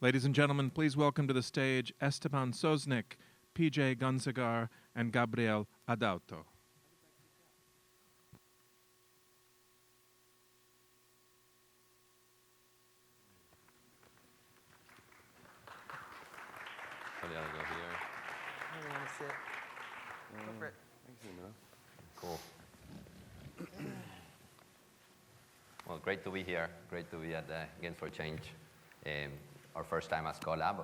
Ladies and gentlemen, please welcome to the stage Esteban Sosnik, PJ Gunsagar, and Gabriel Adauto. I'll go here. Where do you want to sit? Go for it. Thanks, Emil. Cool. Well, great to be here. Great to be at the Games for Change. Our first time as Co.lab.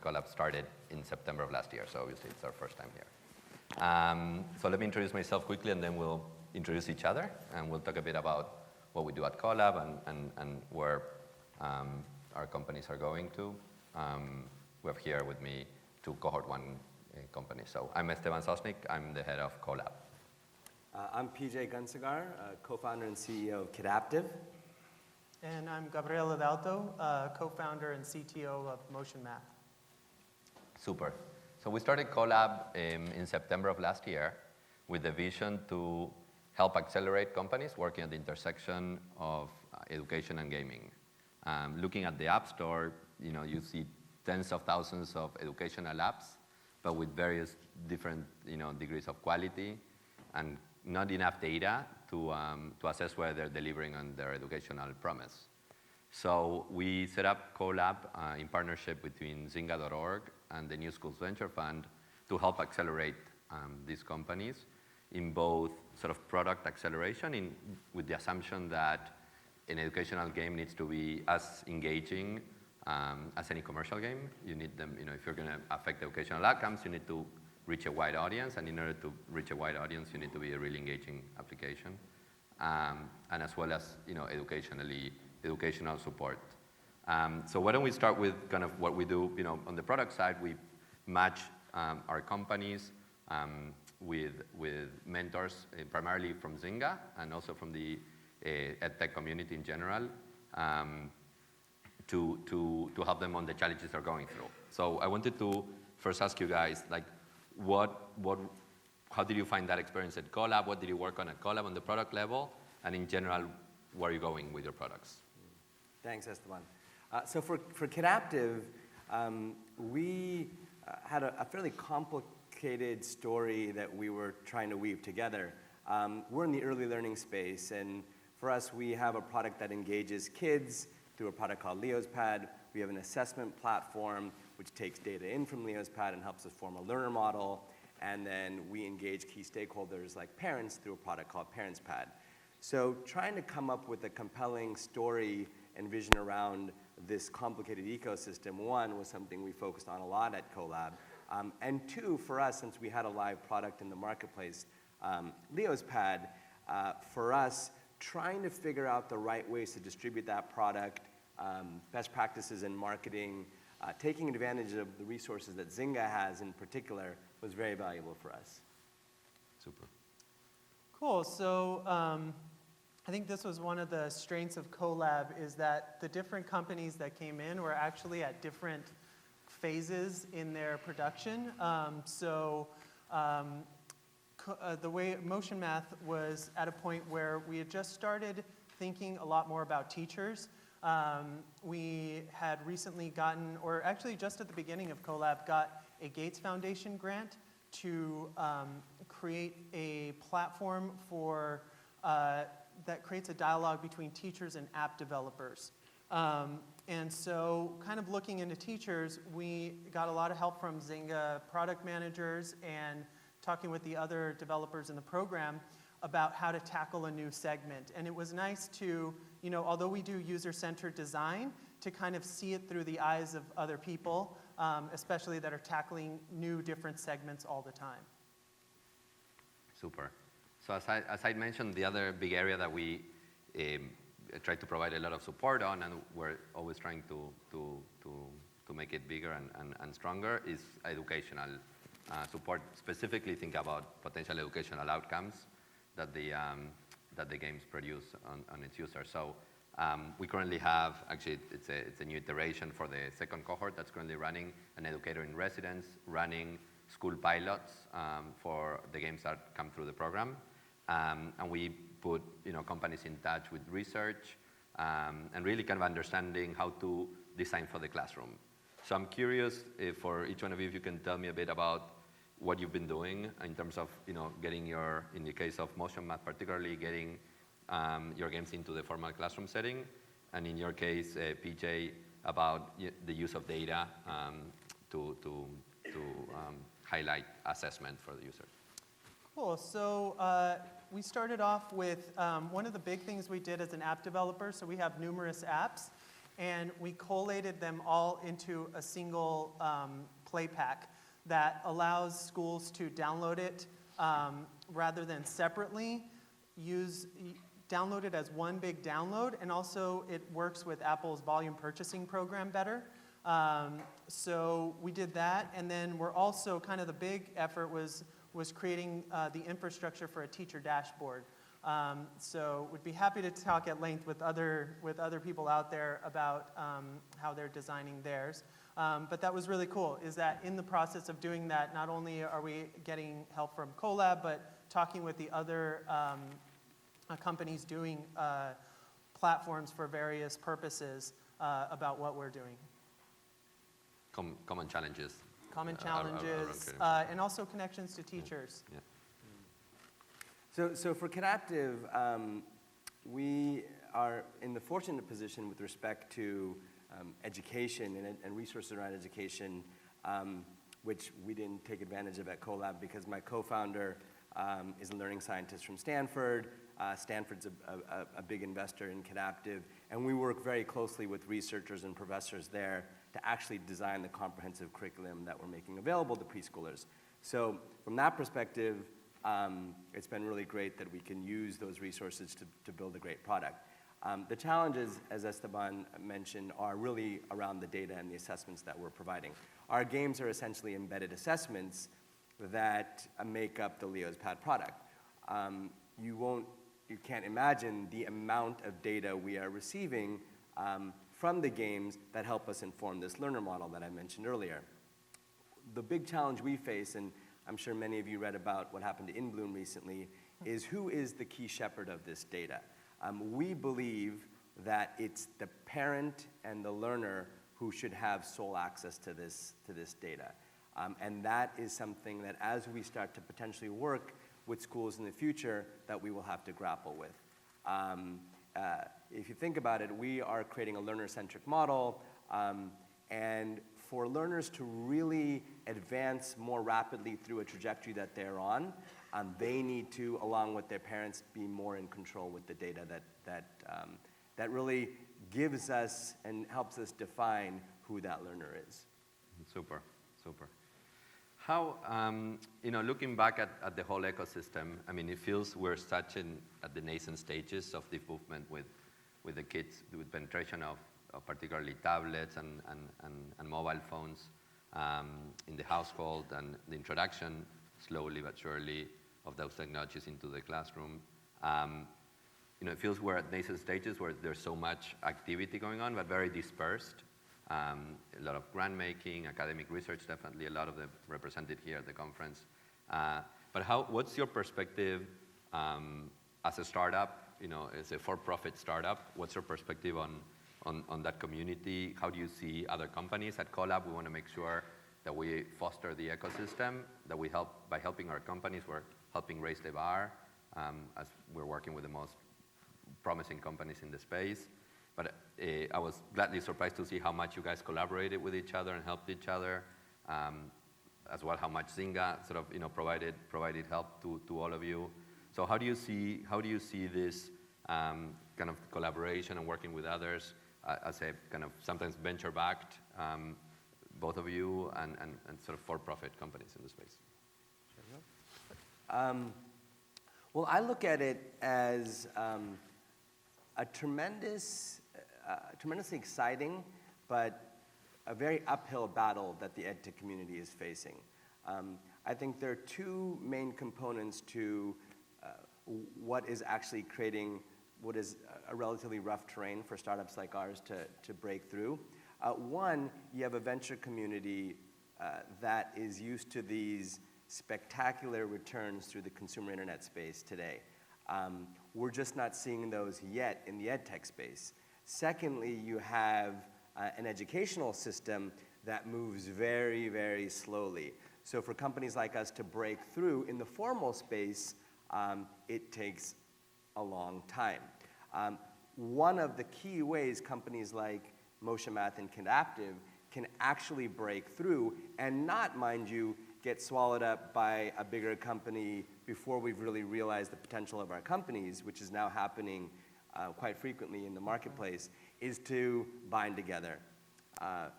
Co.lab started in September of last year, so obviously it's our first time here. So let me introduce myself quickly, and then we'll introduce each other, and we'll talk a bit about what we do at Co.lab and where our companies are going to. We have here with me two Cohort 1 companies. So I'm Esteban Sosnik. I'm the head of Co.lab. I'm PJ Gunsagar, co-founder and CEO of Kidaptive. And I'm Gabriel Adauto, co-founder and CTO of Motion Math. Super. So we started Co.lab in September of last year with the vision to help accelerate companies working at the intersection of education and gaming. Looking at the App Store, you see tens of thousands of educational apps, but with various different degrees of quality and not enough data to assess whether they're delivering on their educational promise. So we set up Co.lab in partnership between Zynga.org and the New Schools Venture Fund to help accelerate these companies in both sort of product acceleration with the assumption that an educational game needs to be as engaging as any commercial game. You need them, if you're going to affect educational outcomes, you need to reach a wide audience, and in order to reach a wide audience, you need to be a really engaging application, and as well as educational support. So why don't we start with kind of what we do? On the product side, we match our companies with mentors, primarily from Zynga and also from the EdTech community in general, to help them on the challenges they're going through. So I wanted to first ask you guys, how did you find that experience at Co.lab? What did you work on at Co.lab on the product level? And in general, where are you going with your products? Thanks, Esteban. So for Kidaptive, we had a fairly complicated story that we were trying to weave together. We're in the early learning space, and for us, we have a product that engages kids through a product called LeosPad. We have an assessment platform which takes data in from LeosPad and helps us form a learner model. And then we engage key stakeholders like parents through a product called ParentsPad. So trying to come up with a compelling story and vision around this complicated ecosystem, one, was something we focused on a lot at Co.lab. And two, for us, since we had a live product in the marketplace, LeosPad, for us, trying to figure out the right ways to distribute that product, best practices in marketing, taking advantage of the resources that Zynga has in particular was very valuable for us. Super. Cool. So I think this was one of the strengths of Co.lab is that the different companies that came in were actually at different phases in their production. The way Motion Math was at a point where we had just started thinking a lot more about teachers. We had recently gotten, or actually just at the beginning of Co.lab, got a Gates Foundation grant to create a platform for that creates a dialogue between teachers and app developers. And so kind of looking into teachers, we got a lot of help from Zynga product managers and talking with the other developers in the program about how to tackle a new segment. And it was nice to, although we do user-centered design, to kind of see it through the eyes of other people, especially that are tackling new, different segments all the time. Super. So as I mentioned, the other big area that we try to provide a lot of support on, and we're always trying to make it bigger and stronger, is educational support. Specifically, think about potential educational outcomes that the games produce on its users. So we currently have, actually, it's a new iteration for the second cohort that's currently running, an educator in residence, running school pilots for the games that come through the program. And we put companies in touch with research and really kind of understanding how to designed for the classroom. So I'm curious if for each one of you, if you can tell me a bit about what you've been doing in terms of getting in the case of motion math particularly, getting your games into the formal classroom setting, and in your case, PJ, about the use of data to highlight assessment for the user. Cool. So we started off with one of the big things we did as an app developer. So we have numerous apps, and we collated them all into a single play pack that allows schools to download it rather than separately. Download it as one big download, and also it works with Apple's volume purchasing program better. So we did that, and then we're also kind of the big effort was creating the infrastructure for a teacher dashboard. So we'd be happy to talk at length with other people out there about how they're designing theirs. But that was really cool, is that in the process of doing that, not only are we getting help from Co.lab, but talking with the other companies doing platforms for various purposes about what we're doing. Common challenges. Common challenges, and also connections to teachers. Yeah. So for Kidaptive, we are in the fortunate position with respect to education and resources around education, which we didn't take advantage of at Co.lab because my co-founder is a learning scientist from Stanford. Stanford's a big investor in Kidaptive, and we work very closely with researchers and professors there to actually design the comprehensive curriculum that we're making available to preschoolers. So from that perspective, it's been really great that we can use those resources to build a great product. The challenges, as Esteban mentioned, are really around the data and the assessments that we're providing. Our games are essentially embedded assessments that make up the Leo's Pad product. You can't imagine the amount of data we are receiving from the games that help us inform this learner model that I mentioned earlier. The big challenge we face, and I'm sure many of you read about what happened to InBloom recently, is who is the key shepherd of this data? We believe that it's the parent and the learner who should have sole access to this data. And that is something that as we start to potentially work with schools in the future, that we will have to grapple with. If you think about it, we are creating a learner-centric model, and for learners to really advance more rapidly through a trajectory that they're on, they need to, along with their parents, be more in control with the data that really gives us and helps us define who that learner is. Super. How, looking back at the whole ecosystem, I mean, it feels we're such at the nascent stages of the movement with the kids, with penetration of particularly tablets and mobile phones in the household, and the introduction, slowly but surely, of those technologies into the classroom. It feels we're at nascent stages where there's so much activity going on, but very dispersed. A lot of grant making, academic research, definitely a lot of them represented here at the conference. But what's your perspective as a startup, as a for-profit startup? What's your perspective on that community? How do you see other companies? At Co.lab, we want to make sure that we foster the ecosystem, that we help, by helping our companies, we're helping raise the bar, as we're working with the most promising companies in the space. But I was gladly surprised to see how much you guys collaborated with each other and helped each other, as well how much Zynga sort of provided help to all of you. So how do you see this kind of collaboration and working with others as a kind of sometimes venture-backed, both of you, and sort of for-profit companies in the space? Well, I look at it as a tremendously exciting, but a very uphill battle that the EdTech community is facing. I think there are two main components to what is actually creating what is a relatively rough terrain for startups like ours to break through. One, you have a venture community that is used to these spectacular returns through the consumer internet space today. We're just not seeing those yet in the EdTech space. Secondly, you have an educational system that moves very, very slowly. So for companies like us to break through in the formal space, it takes a long time. One of the key ways companies like Motion Math and Kidaptive can actually break through and not, mind you, get swallowed up by a bigger company before we've really realized the potential of our companies, which is now happening quite frequently in the marketplace, is to bind together,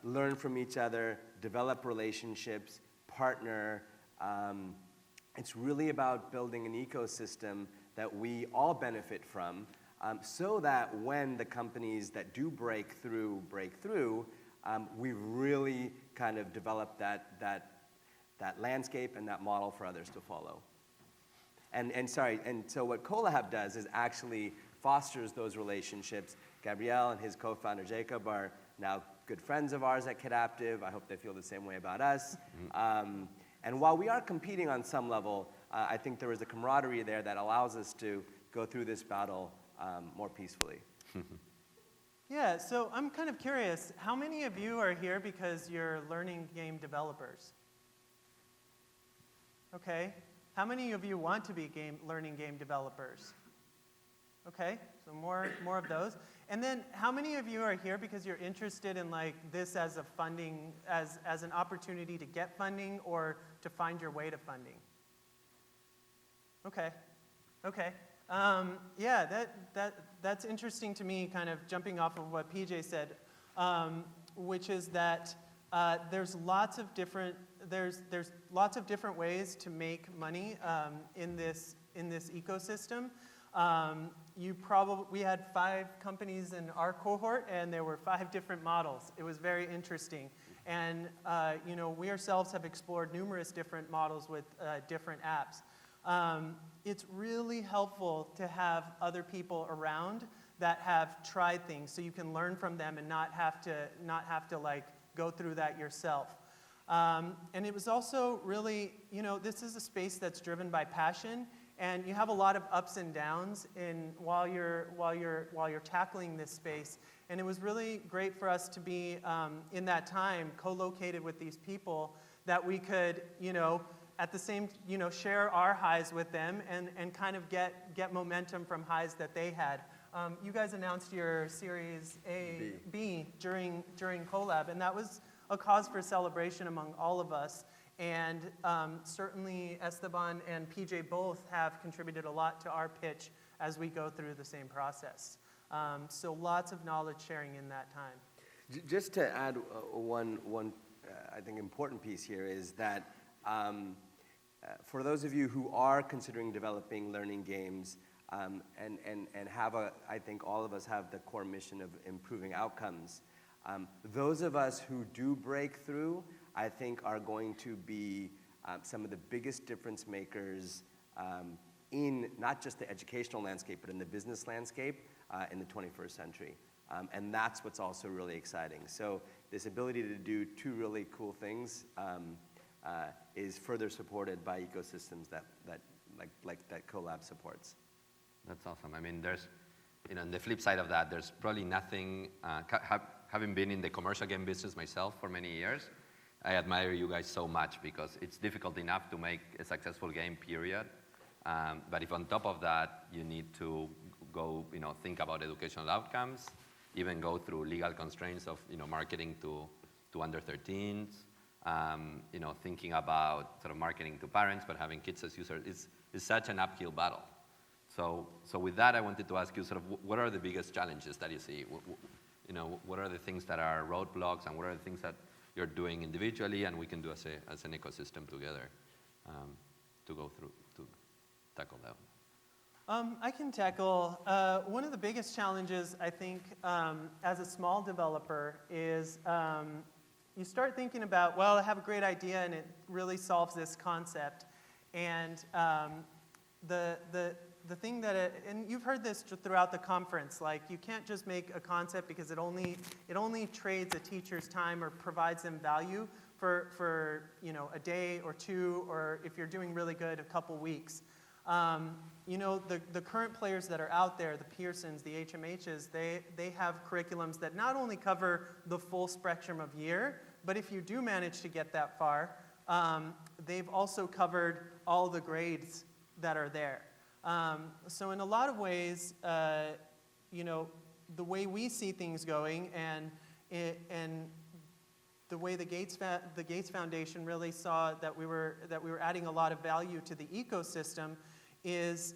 learn from each other, develop relationships, partner. It's really about building an ecosystem that we all benefit from, so that when the companies that do break through, we've really kind of developed that landscape and that model for others to follow. And so what Co.lab does is actually fosters those relationships. Gabriel and his co-founder Jacob are now good friends of ours at Kidaptive. I hope they feel the same way about us. And while we are competing on some level, I think there is a camaraderie there that allows us to go through this battle more peacefully. Yeah, so I'm kind of curious, how many of you are here because you're learning game developers? Okay. How many of you want to be learning game developers? Okay, so more of those. And then how many of you are here because you're interested in like this as a funding, as an opportunity to get funding or to find your way to funding? Okay. Yeah, that's interesting to me, kind of jumping off of what PJ said, which is that there's lots of different ways to make money in this ecosystem. We had 5 companies in our cohort, and there were 5 different models. It was very interesting, and we ourselves have explored numerous different models with different apps. It's really helpful to have other people around that have tried things, so you can learn from them and not have to like go through that yourself. And it was also really, this is a space that's driven by passion, and you have a lot of ups and downs while you're tackling this space. And it was really great for us to be in that time co-located with these people that we could, at the same, share our highs with them and kind of get momentum from highs that they had. You guys announced your Series B during Co.lab, and that was a cause for celebration among all of us. And certainly Esteban and PJ both have contributed a lot to our pitch as we go through the same process. So lots of knowledge sharing in that time. Just to add one I think important piece here is that for those of you who are considering developing learning games and I think all of us have the core mission of improving outcomes. Those of us who do break through, I think, are going to be some of the biggest difference makers in not just the educational landscape, but in the business landscape in the 21st century. And that's what's also really exciting. So this ability to do 2 really cool things is further supported by ecosystems that Co.lab supports. That's awesome. I mean, there's, on the flip side of that, there's probably nothing, having been in the commercial game business myself for many years, I admire you guys so much because it's difficult enough to make a successful game, period. But if on top of that, you need to go, think about educational outcomes, even go through legal constraints of, marketing to under 13s, thinking about sort of marketing to parents, but having kids as users, is such an uphill battle. So with that, I wanted to ask you sort of what are the biggest challenges that you see? What are the things that are roadblocks, and what are the things that you're doing individually and we can do as an ecosystem together to go through, to tackle that? I can tackle, one of the biggest challenges, I think, as a small developer is you start thinking about, well, I have a great idea and it really solves this concept. And the thing that, and you've heard this throughout the conference, like you can't just make a concept because it only trades a teacher's time or provides them value for a day or 2, or if you're doing really good, a couple weeks. You know, the current players that are out there, the Pearsons, the HMHs, they have curriculums that not only cover the full spectrum of year, but if you do manage to get that far, they've also covered all the grades that are there. So in a lot of ways, you know, the way we see things going and the way the Gates Foundation really saw that we were adding a lot of value to the ecosystem is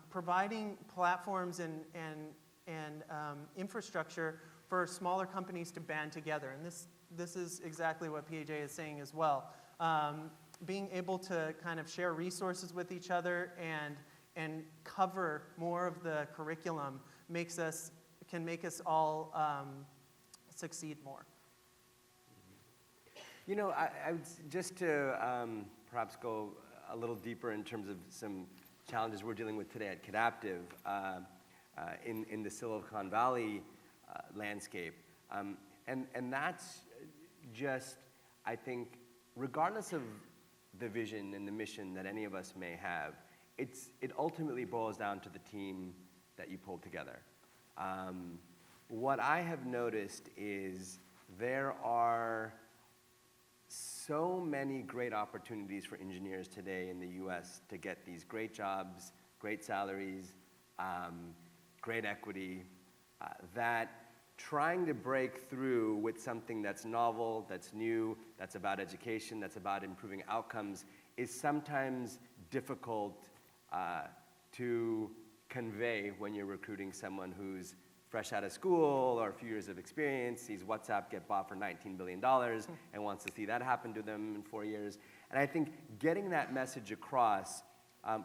providing platforms and infrastructure for smaller companies to band together. And this is exactly what PJ is saying as well. Being able to kind of share resources with each other and cover more of the curriculum can make us all succeed more. You know, I would just to perhaps go a little deeper in terms of some challenges we're dealing with today at Kidaptive in the Silicon Valley landscape. And that's just, I think, regardless of the vision and the mission that any of us may have, it ultimately boils down to the team that you pull together. What I have noticed is there are so many great opportunities for engineers today in the US to get these great jobs, great salaries, great equity, that trying to break through with something that's novel, that's new, that's about education, that's about improving outcomes is sometimes difficult to convey when you're recruiting someone who's fresh out of school or a few years of experience, sees WhatsApp get bought for $19 billion and wants to see that happen to them in 4 years. And I think getting that message across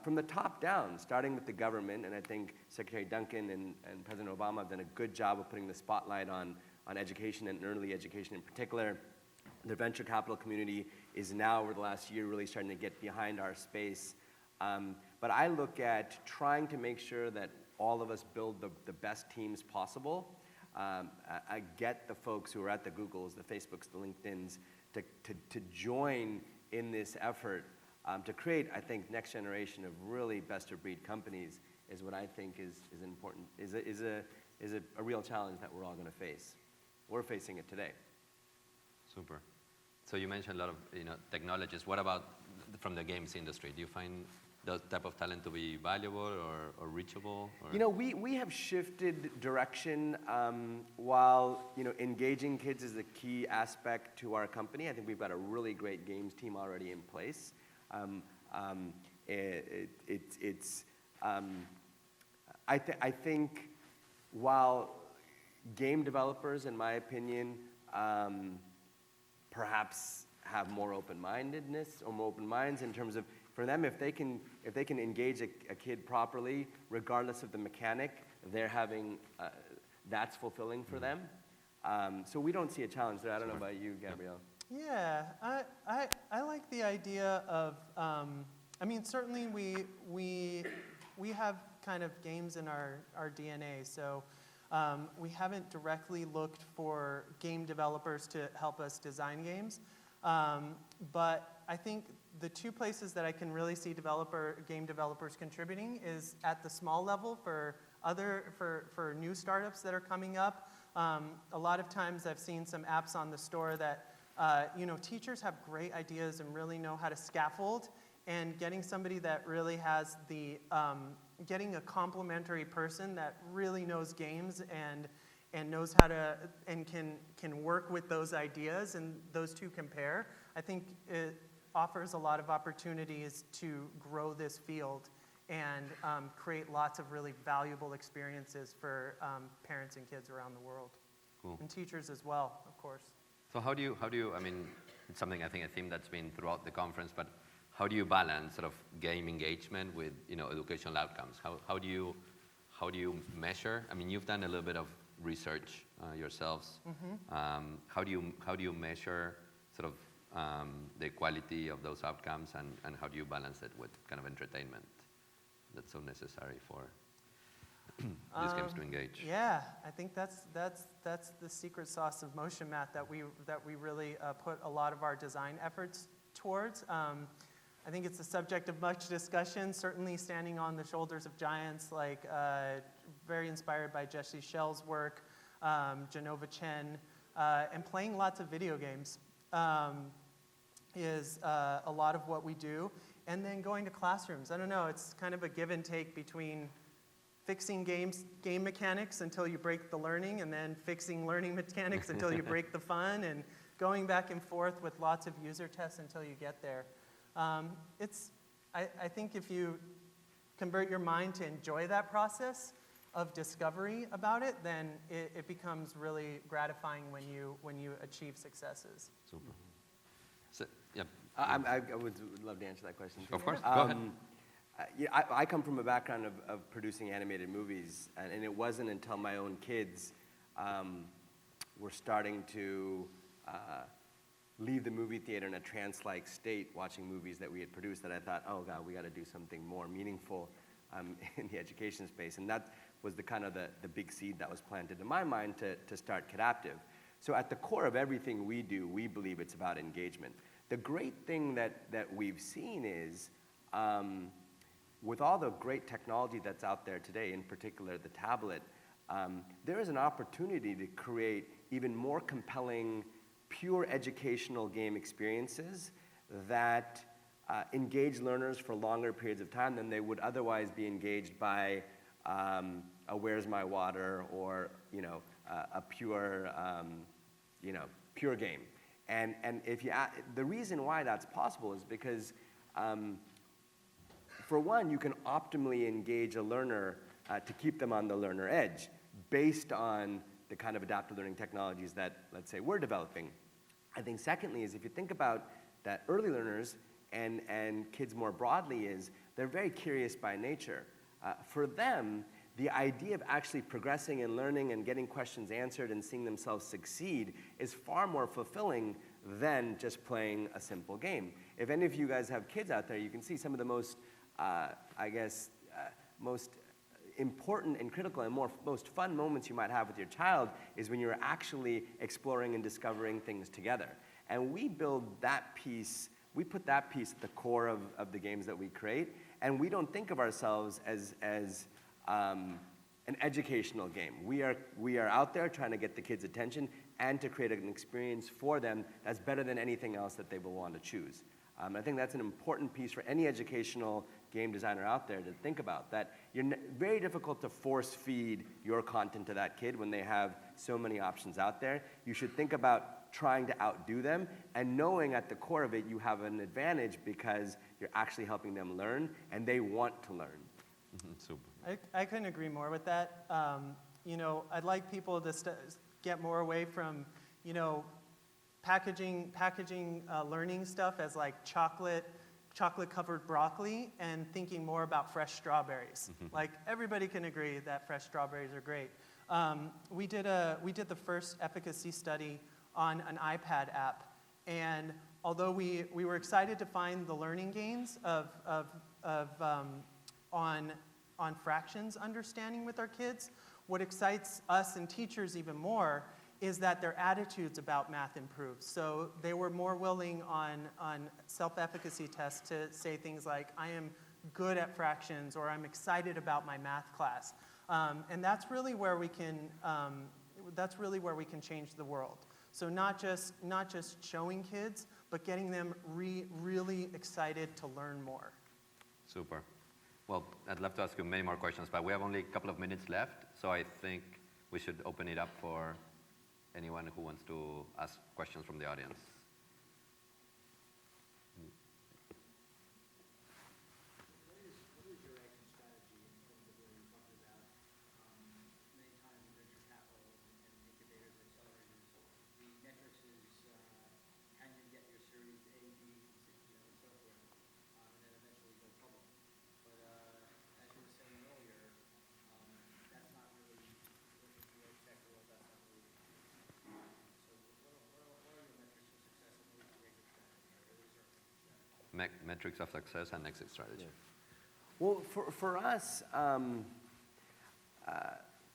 from the top down, starting with the government, and I think Secretary Duncan and President Obama have done a good job of putting the spotlight on education and early education in particular. The venture capital community is now, over the last year, really starting to get behind our space. But I look at trying to make sure that all of us build the best teams possible. I get the folks who are at the Googles, the Facebooks, the LinkedIns, to join in this effort to create, I think, next generation of really best-of-breed companies is what I think is important, is a real challenge that we're all going to face. We're facing it today. Super. So you mentioned a lot of technologies. What about from the games industry? Do you find that type of talent to be valuable or reachable? Or? You know, we have shifted direction while engaging kids is a key aspect to our company. I think we've got a really great games team already in place. I think while game developers, in my opinion, perhaps have more open-mindedness or more open minds in terms of, for them, if they can engage a kid properly, regardless of the mechanic, they're having that's fulfilling for them. So we don't see a challenge there. I don't know about you, Gabrielle. Yeah, I like the idea of. I mean, certainly we have kind of games in our DNA, so we haven't directly looked for game developers to help us design games, but I think the two places that I can really see game developers contributing is at the small level for new startups that are coming up. A lot of times I've seen some apps on the store that teachers have great ideas and really know how to scaffold, and getting somebody that really has getting a complementary person that really knows games and knows how to and can work with those ideas, and those two compare. I think it offers a lot of opportunities to grow this field and create lots of really valuable experiences for parents and kids around the world. Cool. And teachers as well, of course. So how do you, I mean, it's something, I think, a theme that's been throughout the conference, but how do you balance sort of game engagement with, educational outcomes? How do you measure? I mean, you've done a little bit of research yourselves. Mm-hmm. How do you measure sort of the quality of those outcomes, and how do you balance it with kind of entertainment that's so necessary for these games to engage? Yeah, I think that's the secret sauce of Motion Math that we really put a lot of our design efforts towards. I think it's a subject of much discussion, certainly standing on the shoulders of giants, like very inspired by Jesse Schell's work, Genova Chen, and playing lots of video games is a lot of what we do. And then going to classrooms. I don't know, it's kind of a give and take between fixing game mechanics until you break the learning, and then fixing learning mechanics until you break the fun, and going back and forth with lots of user tests until you get there. I think if you convert your mind to enjoy that process of discovery about it, then it becomes really gratifying when you achieve successes. Super. So, yeah. I would love to answer that question too. Of course, go ahead. I come from a background of producing animated movies, and it wasn't until my own kids were starting to leave the movie theater in a trance-like state watching movies that we had produced that I thought, oh God, we got to do something more meaningful in the education space. And that was the kind of the big seed that was planted in my mind to start Kidaptive. So at the core of everything we do, we believe it's about engagement. The great thing that we've seen is, with all the great technology that's out there today, in particular the tablet, there is an opportunity to create even more compelling, pure educational game experiences that engage learners for longer periods of time than they would otherwise be engaged by a Where's My Water or a pure pure game. And if you the reason why that's possible is because for one, you can optimally engage a learner to keep them on the learner edge based on the kind of adaptive learning technologies that, let's say, we're developing. I think secondly is if you think about that early learners and kids more broadly is they're very curious by nature. For them, the idea of actually progressing and learning and getting questions answered and seeing themselves succeed is far more fulfilling than just playing a simple game. If any of you guys have kids out there, you can see some of the most, most important and critical and most fun moments you might have with your child is when you're actually exploring and discovering things together. And we build that piece, we put that piece at the core of the games that we create, and we don't think of ourselves as an educational game. We are out there trying to get the kids' attention and to create an experience for them that's better than anything else that they will want to choose. I think that's an important piece for any educational game designer out there to think about, that you're very difficult to force feed your content to that kid when they have so many options out there. You should think about trying to outdo them and knowing at the core of it you have an advantage because you're actually helping them learn and they want to learn. Super. I couldn't agree more with that. I'd like people to get more away from, packaging learning stuff as like chocolate-covered broccoli and thinking more about fresh strawberries. Like everybody can agree that fresh strawberries are great. We did the first efficacy study on an iPad app, and although we were excited to find the learning gains on fractions understanding with our kids, what excites us and teachers even more is that their attitudes about math improved. So they were more willing on self-efficacy tests to say things like, I am good at fractions, or I'm excited about my math class. And that's really where we can change the world. So not just showing kids, but getting them really excited to learn more. Super. Well, I'd love to ask you many more questions, but we have only a couple of minutes left, so I think we should open it up for anyone who wants to ask questions from the audience. What is your action strategy in terms of where you're talking about many times in venture capital and incubators, accelerators, the metrics is can you get your series A, B, and so forth, and then eventually go public. But as you were saying earlier, that's not really in the EdTech world. That's not really. So what are your metrics of success and what is your exit strategy? Or is there Metrics of success and exit strategy. Yeah. Well, for us,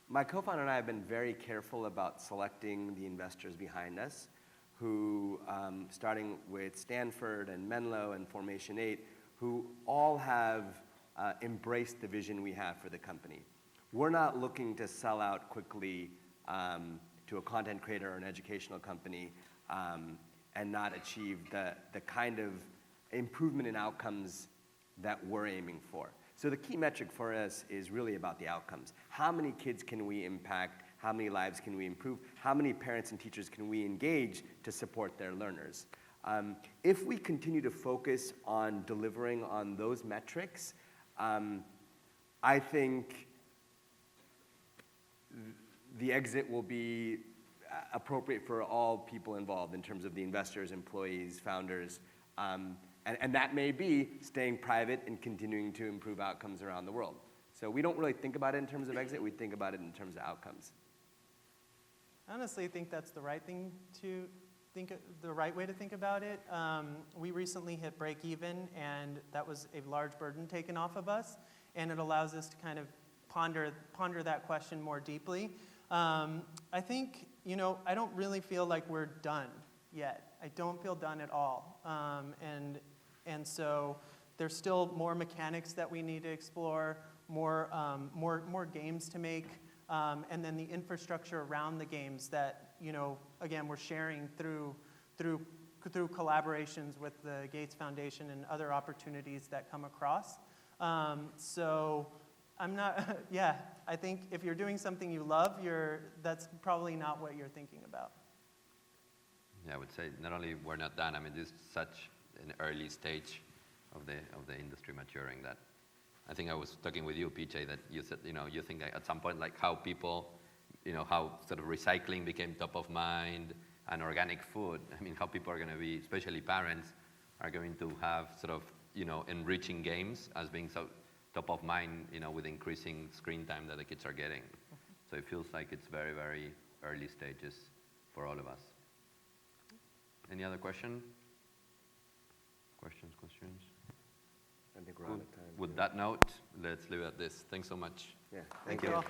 my co-founder and I have been very careful about selecting the investors behind us who, starting with Stanford and Menlo and Formation 8, who all have embraced the vision we have for the company. We're not looking to sell out quickly to a content creator or an educational company and not achieve the kind of improvement in outcomes that we're aiming for. So the key metric for us is really about the outcomes. How many kids can we impact? How many lives can we improve? How many parents and teachers can we engage to support their learners? If we continue to focus on delivering on those metrics, I think the exit will be appropriate for all people involved in terms of the investors, employees, founders, and that may be staying private and continuing to improve outcomes around the world. So we don't really think about it in terms of exit, we think about it in terms of outcomes. I honestly think that's the right thing to think, the right way to think about it. We recently hit break even, and that was a large burden taken off of us, and it allows us to kind of ponder that question more deeply. I think, I don't really feel like we're done yet. I don't feel done at all. And so there's still more mechanics that we need to explore, more games to make, and then the infrastructure around the games that, again, we're sharing through collaborations with the Gates Foundation and other opportunities that come across. So I'm not, I think if you're doing something you love, that's probably not what you're thinking about. Yeah, I would say not only we're not done, I mean, this is such an early stage of the industry maturing that I think I was talking with you, PJ, that you said, you think at some point, like how people, how sort of recycling became top of mind and organic food. I mean, how people are going to be, especially parents, are going to have sort of, enriching games as being so top of mind, with increasing screen time that the kids are getting. So it feels like it's very, very early stages for all of us. Any other question? Questions? I think we're out of time. With that note, let's leave it at this. Thanks so much. Yeah, Thank you all.